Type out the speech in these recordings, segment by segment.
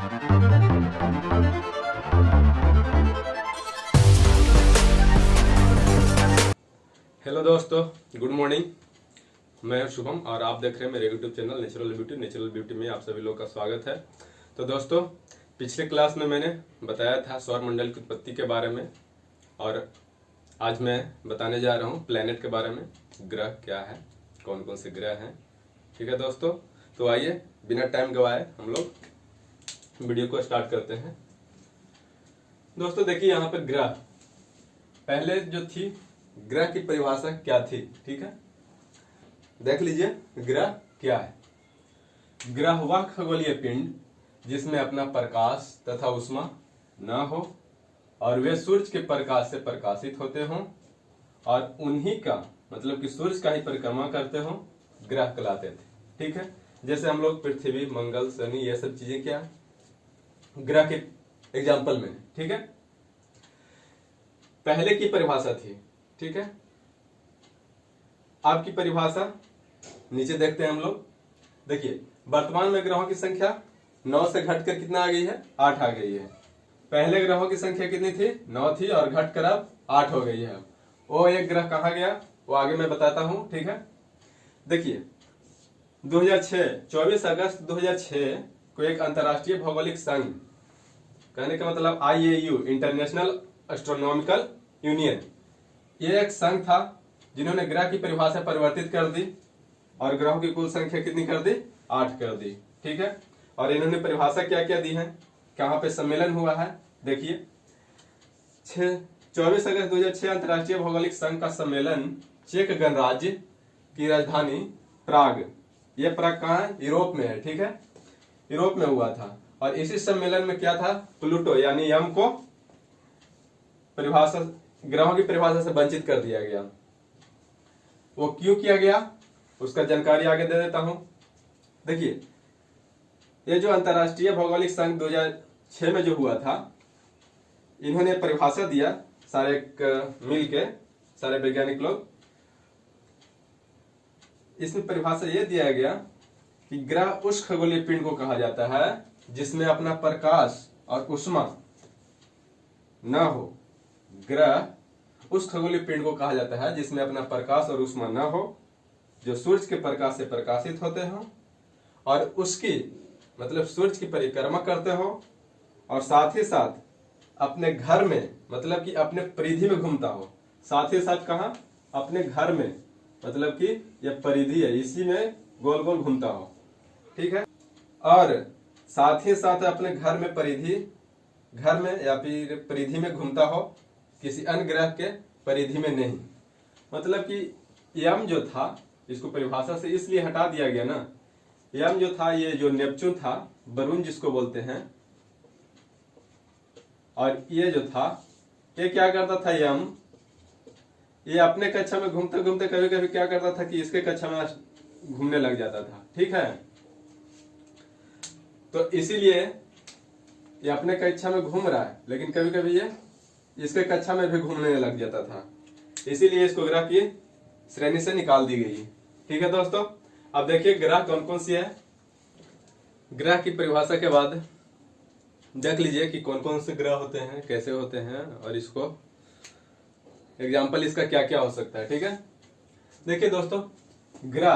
Hello दोस्तों, good morning. मैं शुभम और आप देख रहे हैं मेरे यूट्यूब चैनल नेचुरल ब्यूटी में आप सभी लोगों का स्वागत है। तो दोस्तों, पिछले क्लास में मैंने बताया था सौर मंडल की उत्पत्ति के बारे में और आज मैं बताने जा रहा हूँ प्लैनेट के बारे में। ग्रह क्या है, कौन कौन से ग्रह हैं। ठीक है दोस्तों, तो आइए बिना टाइम गवाए हम लोग वीडियो को स्टार्ट करते हैं। दोस्तों देखिए, यहाँ पर ग्रह पहले जो थी, ग्रह की परिभाषा क्या थी, ठीक है, देख लीजिए। ग्रह क्या है? ग्रह वह खगोलीय पिंड जिसमें अपना प्रकाश तथा उष्मा न हो और वे सूर्य के प्रकाश से प्रकाशित होते हों और उन्हीं का मतलब कि सूर्य का ही परिक्रमा करते हों, ग्रह कहलाते थे। ठीक है, जैसे हम लोग पृथ्वी, मंगल, शनि, ये सब चीजें क्या ग्रह के एग्जाम्पल में। ठीक है, पहले की परिभाषा थी। ठीक है, आपकी परिभाषा नीचे देखते हैं हम लोग। देखिए, वर्तमान में ग्रहों की संख्या 9 से घटकर कितना आ गई है? 8 आ गई है। पहले ग्रहों की संख्या कितनी थी? 9 थी और घटकर अब 8 हो गई है। वो एक ग्रह कहाँ गया वो आगे मैं बताता हूं। ठीक है, देखिए 2006 24 अगस्त 2006 को एक अंतर्राष्ट्रीय भौगोलिक संघ, कहने का मतलब IAU इंटरनेशनल एस्ट्रोनॉमिकल यूनियन, ये एक संघ था जिन्होंने ग्रह की परिभाषा परिवर्तित कर दी और ग्रहों की कुल संख्या कितनी कर दी? 8 कर दी। ठीक है, और इन्होंने परिभाषा क्या क्या दी है, कहाँ पे सम्मेलन हुआ है? देखिए 24 अगस्त 2006 अंतर्राष्ट्रीय भौगोलिक संघ का सम्मेलन चेक गणराज्य की राजधानी प्राग, ये प्राग कहाँ है? यूरोप में है। ठीक है, यूरोप में हुआ था और इसी सम्मेलन में क्या था? प्लूटो यानी यम को परिभाषा, ग्रहों की परिभाषा से वंचित कर दिया गया। वो क्यों किया गया उसका जानकारी आगे दे देता हूं। देखिए, ये जो अंतर्राष्ट्रीय भौगोलिक संघ 2006 में जो हुआ था, इन्होंने परिभाषा दिया, सारे मिल के सारे वैज्ञानिक लोग। इसमें परिभाषा ये दिया गया कि ग्रह उस खगोलीय पिंड को कहा जाता है जिसमें अपना प्रकाश और उष्मा न हो। ग्रह उस खगोलीय पिंड को कहा जाता है जिसमें अपना प्रकाश और उष्मा न हो, जो सूर्य के प्रकाश से प्रकाशित होते हो और उसकी मतलब सूर्य की परिक्रमा करते हो और साथ ही साथ अपने घर में मतलब कि अपने परिधि में घूमता हो। साथ ही साथ कहा? अपने घर में, मतलब कि यह परिधि है, इसी में गोल गोल घूमता हो। ठीक है, और साथ ही साथ अपने घर में घर में या फिर परिधि में घूमता हो, किसी अन्य ग्रह के परिधि में नहीं। मतलब कि यम जो था, इसको परिभाषा से इसलिए हटा दिया गया ना, यम जो था, ये जो नेपच्यून था, वरुण जिसको बोलते हैं, और ये जो था, ये क्या करता था? यम ये अपने कक्षा में घूमते घूमते कभी कभी क्या करता था कि इसके कक्षा में घूमने लग जाता था। ठीक है, तो इसीलिए ये अपने कक्षा में घूम रहा है, लेकिन कभी कभी ये इसके कक्षा में भी घूमने लग जाता था, इसीलिए इसको ग्रह की श्रेणी से निकाल दी गई। ठीक है दोस्तों, अब देखिए ग्रह कौन कौन सी है। ग्रह की परिभाषा के बाद देख लीजिए कि कौन कौन से ग्रह होते हैं, कैसे होते हैं और इसको एग्जाम्पल इसका क्या क्या हो सकता है। ठीक है, देखिए दोस्तों, ग्रह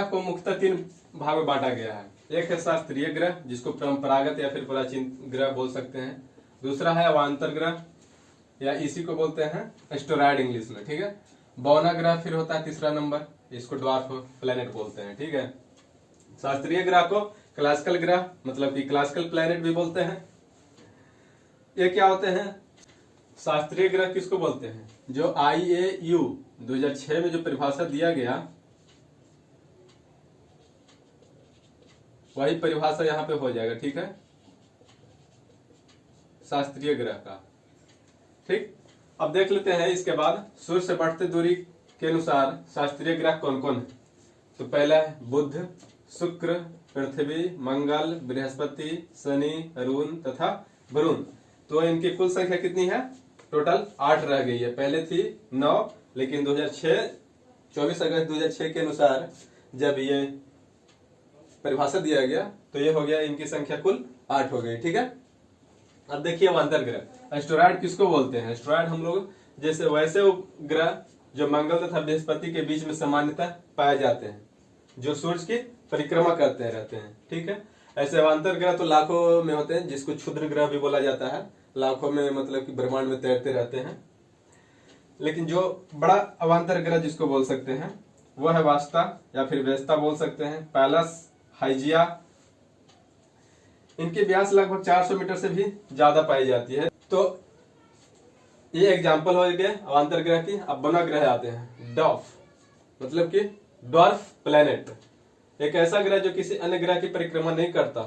को मुख्यतः 3 भाग में बांटा गया है। एक है शास्त्रीय ग्रह, जिसको परंपरागत या फिर प्राचीन ग्रह बोल सकते हैं। दूसरा है अवान्तर ग्रह, या इसी को बोलते हैं एस्टेरॉयड इंग्लिश में। ठीक है, बौना ग्रह फिर होता है तीसरा नंबर, इसको ड्वार्फ प्लैनेट बोलते हैं। ठीक है, शास्त्रीय ग्रह को क्लासिकल ग्रह मतलब कि क्लासिकल प्लैनेट भी बोलते हैं। ये क्या होते हैं? शास्त्रीय ग्रह किसको बोलते हैं? जो IAU 2006 में जो परिभाषा दिया गया, वही परिभाषा यहाँ पे हो जाएगा। ठीक है, शास्त्रीय ग्रह का। ठीक, अब देख लेते हैं इसके बाद सूर्य से बढ़ते दूरी के अनुसार शास्त्रीय ग्रह कौन कौन है। तो पहला है बुध, शुक्र, पृथ्वी, मंगल, बृहस्पति, शनि, अरुण तथा वरुण। तो इनकी कुल संख्या कितनी है? टोटल 8 रह गई है। पहले थी 9, लेकिन 2006 24 अगस्त 2006 के अनुसार जब ये परिभाषा दिया गया, तो ये हो गया इनकी संख्या कुल 8 हो गई। ठीक है, अब देखिए अवांतर ग्रह एस्टेरॉयड किसको बोलते हैं। एस्टेरॉयड हम लोग जैसे वैसे वो ग्रह जो मंगल तथा बृहस्पति के बीच में सामान्यतः पाए जाते हैं, जो सूर्य की परिक्रमा करते रहते हैं। ठीक है, ऐसे अवांतर ग्रह तो लाखों में होते हैं, जिसको क्षुद्र ग्रह भी बोला जाता है। लाखों में मतलब कि ब्रह्मांड में तैरते रहते हैं। लेकिन जो बड़ा अवांतर ग्रह जिसको बोल सकते हैं वो है वास्ता या फिर वेस्ता बोल सकते हैं, पैलस, हाइजिया। इनकी व्यास लगभग 400 मीटर से भी ज्यादा पाई जाती है। तो ये एग्जाम्पल हो गया अवांतर ग्रह की। अब बना ग्रह आते हैं। डॉफ मतलब कि ड्वार्फ प्लेनेट, एक ऐसा ग्रह जो किसी अन्य ग्रह की परिक्रमा नहीं करता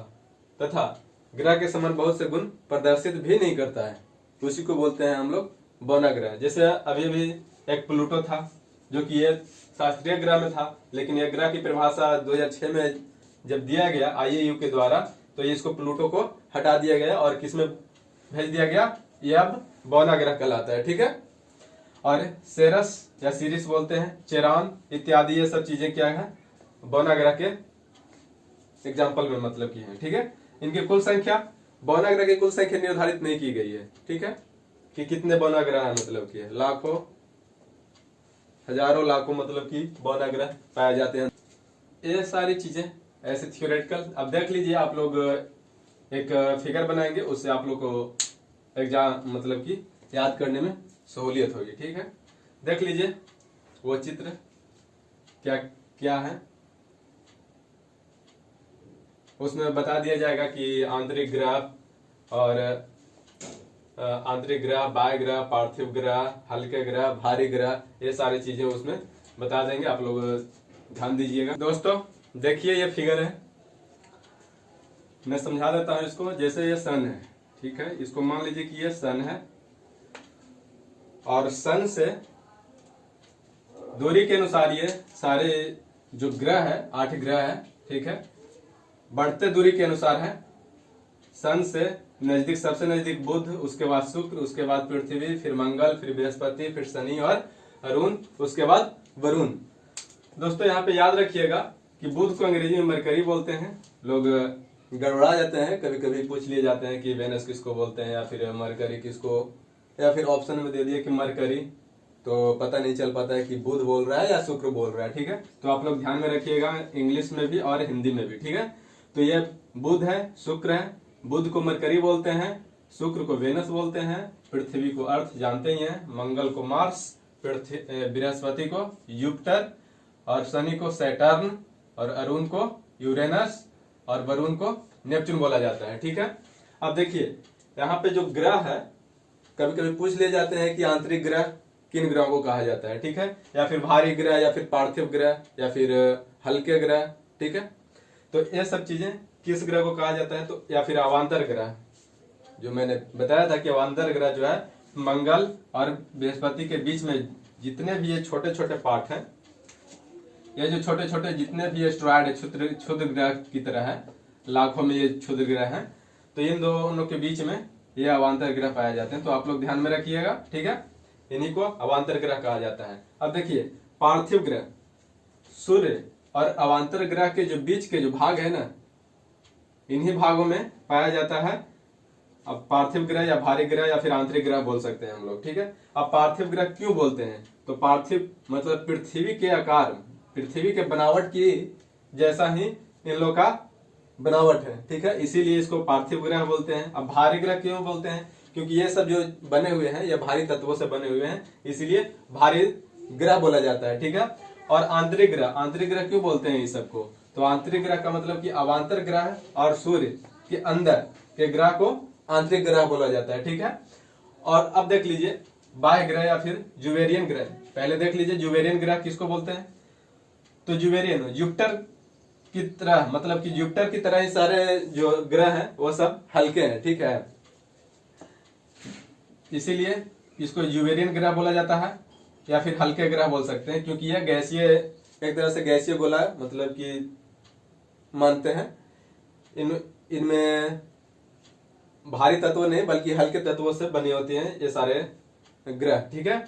तथा ग्रह के समान बहुत से गुण प्रदर्शित भी नहीं करता है, उसी को बोलते हैं हम लोग बौना ग्रह। जैसे अभी भी एक प्लूटो था जो कि ये शास्त्रीय ग्रह में था, लेकिन यह ग्रह की परिभाषा 2006 में जब दिया गया IAU के द्वारा, तो ये इसको प्लूटो को हटा दिया गया और किसमें भेज दिया गया, ये अब बौना ग्रह कहलाता है। ठीक है, और सेरस या सीरिस बोलते हैं, चेरान इत्यादि, ये सब चीजें क्या है, बौना ग्रह के एग्जाम्पल में मतलब की है। ठीक है, इनकी कुल संख्या, बौना ग्रह की कुल संख्या निर्धारित नहीं की गई है। ठीक है, कि कितने बौना ग्रह है, मतलब की है लाखों, हजारों, लाखों मतलब कि बौना ग्रह पाए जाते हैं। ये सारी चीजें ऐसे थियोरेटिकल। अब देख लीजिए, आप लोग एक फिगर बनाएंगे, उससे आप लोग को एग्जाम मतलब कि याद करने में सहूलियत होगी। ठीक है, देख लीजिए वो चित्र क्या क्या है, उसमें बता दिया जाएगा कि आंतरिक ग्रह और आंतरिक ग्रह, बाह्य ग्रह, पार्थिव ग्रह, हल्के ग्रह, भारी ग्रह, ये सारी चीजें उसमें बता देंगे। आप लोग ध्यान दीजिएगा। दोस्तों देखिए ये फिगर है, मैं समझा देता हूं इसको। जैसे ये सन है, ठीक है, इसको मान लीजिए कि ये सन है और सन से दूरी के अनुसार ये सारे जो ग्रह है, 8 ग्रह है, ठीक है, बढ़ते दूरी के अनुसार है। सन से नजदीक, सबसे नजदीक बुध, उसके बाद शुक्र, उसके बाद पृथ्वी, फिर मंगल, फिर बृहस्पति, फिर शनि और अरुण, उसके बाद वरुण। दोस्तों यहाँ पे याद रखिएगा कि बुध को अंग्रेजी में मरकरी बोलते हैं। लोग गड़बड़ा जाते हैं, कभी कभी पूछ लिए जाते हैं कि वेनस किसको बोलते हैं या फिर मरकरी किसको, या फिर ऑप्शन में दे दिए कि मरकरी, तो पता नहीं चल पाता है कि बुध बोल रहा है या शुक्र बोल रहा है। ठीक है, तो आप लोग ध्यान में रखिएगा, इंग्लिश में भी और हिंदी में भी। ठीक है, तो ये बुध है, शुक्र है। बुध को मरकरी बोलते हैं, शुक्र को वेनस बोलते हैं, पृथ्वी को अर्थ जानते ही हैं, मंगल को मार्स, बृहस्पति को युपिटर और शनि को सैटर्न और अरुण को यूरेनस और वरुण को नेपच्यून बोला जाता है। ठीक है, अब देखिए यहाँ पे जो ग्रह है, कभी कभी पूछ ले जाते हैं कि आंतरिक ग्रह किन ग्रहों को कहा जाता है। ठीक है, या फिर भारी ग्रह, या फिर पार्थिव ग्रह, या फिर हल्के ग्रह। ठीक है, तो ये सब चीजें किस ग्रह को कहा जाता है, तो या फिर अवांतर ग्रह, जो मैंने बताया था कि अवांतर ग्रह जो है मंगल और बृहस्पति के बीच में जितने भी ये छोटे छोटे पार्ट हैं, ये जो छोटे छोटे जितने भी एस्टेरॉयड क्षुद्र ग्रह की तरह है, लाखों में ये क्षुद्र ग्रह हैं, तो इन दोनों के बीच में ये अवांतर ग्रह पाए जाते हैं। तो आप लोग ध्यान में रखिएगा। ठीक है, इन्हीं को अवांतर ग्रह कहा जाता है। अब देखिए पार्थिव ग्रह, सूर्य और अवांतर ग्रह के जो बीच के जो भाग है ना, इन्हीं भागों में पाया जाता है अब पार्थिव ग्रह या भारी ग्रह या फिर आंतरिक ग्रह बोल सकते हैं हम लोग। ठीक है, अब पार्थिव ग्रह क्यों बोलते हैं, तो पार्थिव मतलब पृथ्वी के आकार, पृथ्वी के बनावट की जैसा ही इन लोग का बनावट है। ठीक है, इसीलिए इसको पार्थिव ग्रह बोलते हैं। अब भारी ग्रह क्यों बोलते हैं, क्योंकि ये सब जो बने हुए हैं ये भारी तत्वों से बने हुए हैं, इसीलिए भारी ग्रह बोला जाता है। ठीक है, और आंतरिक ग्रह, आंतरिक ग्रह क्यों बोलते हैं इस सबको, तो आंतरिक ग्रह का मतलब कि अवांतर ग्रह और सूर्य के अंदर के ग्रह को आंतरिक ग्रह बोला जाता है। ठीक है, और अब देख लीजिए बाह्य ग्रह या फिर जुवेरियन ग्रह। पहले देख लीजिए जुवेरियन ग्रह किसको बोलते हैं, तो जुवेरियन जुपिटर की तरह, मतलब कि जुपिटर की तरह ही सारे जो ग्रह हैं वो सब हल्के हैं। ठीक है, इसीलिए इसको जुवेरियन ग्रह बोला जाता है या फिर हल्के ग्रह बोल सकते हैं, क्योंकि यह गैसीय, एक तरह से गैसीय गोला मतलब कि मानते हैं। इनमें भारी तत्व नहीं बल्कि हल्के तत्वों से बनी होती हैं ये सारे ग्रह। ठीक है,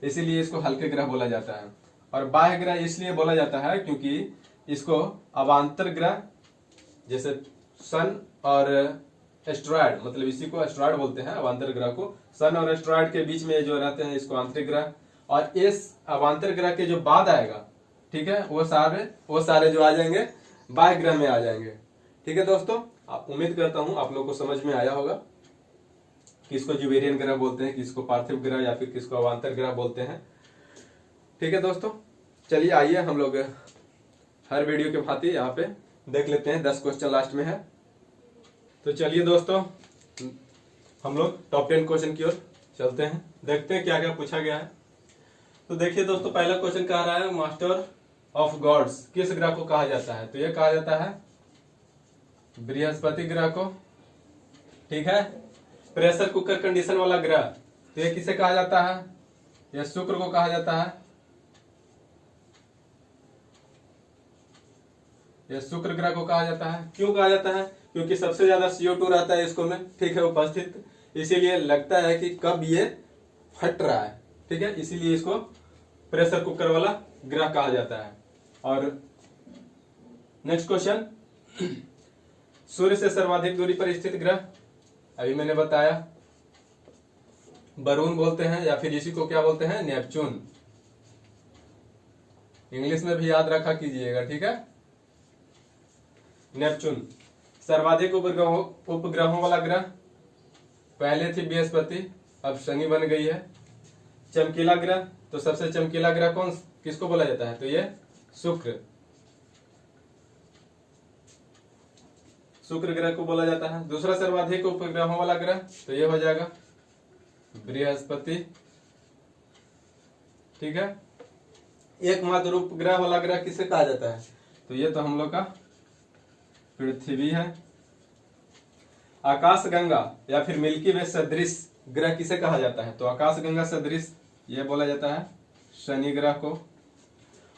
इसीलिए इसको हल्के ग्रह बोला जाता है। और बाह्य ग्रह इसलिए बोला जाता है क्योंकि इसको अवांतर ग्रह जैसे सन और एस्ट्रॉयड, मतलब इसी को एस्ट्रॉयड बोलते हैं, अवांतर ग्रह को। सन और एस्ट्रॉयड के बीच में जो रहते हैं इसको आंतरिक ग्रह, और इस अवांतर ग्रह के जो बाद आएगा, ठीक है, वो सारे जो आ जाएंगे बाह्य ग्रह में आ जाएंगे। ठीक है दोस्तों, आप उम्मीद करता हूं आप लोग को समझ में आया होगा, किसको जुबेरियन ग्रह बोलते हैं, किसको पार्थिव ग्रह या फिर किसको अवांतर ग्रह बोलते हैं। ठीक है दोस्तों, चलिए आइए हम लोग हर वीडियो के भांति यहाँ पे देख लेते हैं, 10 क्वेश्चन लास्ट में है। तो चलिए दोस्तों, हम लोग टॉप 10 क्वेश्चन की ओर चलते हैं, देखते हैं क्या क्या पूछा गया है। तो देखिए दोस्तों, पहला क्वेश्चन कह रहा है मास्टर ऑफ गॉड्स किस ग्रह को कहा जाता है? तो यह कहा जाता है बृहस्पति ग्रह को। ठीक है, प्रेशर कुकर कंडीशन वाला ग्रह, तो यह किसे कहा जाता है? यह शुक्र को कहा जाता है। यह शुक्र ग्रह को कहा जाता है। क्यों कहा जाता है? क्योंकि सबसे ज्यादा CO2 रहता है इसको में, ठीक है, उपस्थित, इसीलिए लगता है कि कब ये फट रहा है। ठीक है, इसीलिए इसको प्रेशर कुकर वाला ग्रह कहा जाता है। और नेक्स्ट क्वेश्चन, सूर्य से सर्वाधिक दूरी पर स्थित ग्रह, अभी मैंने बताया वरुण बोलते हैं, या फिर इसी को क्या बोलते हैं? नेपच्यून। इंग्लिश में भी याद रखा कीजिएगा, ठीक है, नेपच्यून। सर्वाधिक उपग्रहों वाला ग्रह, पहले थी बृहस्पति, अब शनि बन गई है। चमकीला ग्रह, तो सबसे चमकीला ग्रह कौन किसको बोला जाता है? तो ये शुक्र ग्रह को बोला जाता है। दूसरा सर्वाधिक उपग्रहों वाला ग्रह, तो ये हो जाएगा बृहस्पति। ठीक है, एकमात्र उपग्रह वाला ग्रह किसे कहा जाता है? तो ये तो हम लोग का पृथ्वी है। आकाश गंगा या फिर मिल्की वे सदृश ग्रह किसे कहा जाता है? तो आकाश गंगा सदृश ये बोला जाता है शनि ग्रह को।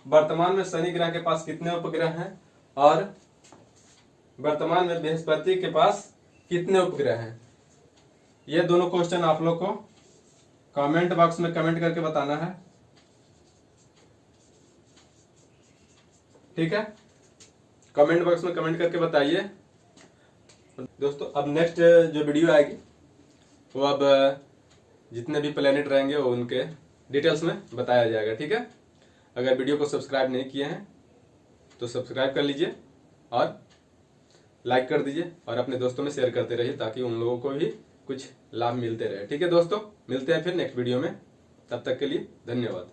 वर्तमान में शनि ग्रह के पास कितने उपग्रह हैं, और वर्तमान में बृहस्पति के पास कितने उपग्रह हैं? ये दोनों क्वेश्चन आप लोग को कमेंट बॉक्स में कमेंट करके बताना है। ठीक है, कमेंट बॉक्स में कमेंट करके बताइए दोस्तों। अब नेक्स्ट जो वीडियो आएगी वो अब जितने भी प्लेनेट रहेंगे वो उनके डिटेल्स में बताया जाएगा। ठीक है, अगर वीडियो को सब्सक्राइब नहीं किए हैं तो सब्सक्राइब कर लीजिए और लाइक कर दीजिए, और अपने दोस्तों में शेयर करते रहिए ताकि उन लोगों को भी कुछ लाभ मिलते रहे। ठीक है दोस्तों, मिलते हैं फिर नेक्स्ट वीडियो में, तब तक के लिए धन्यवाद।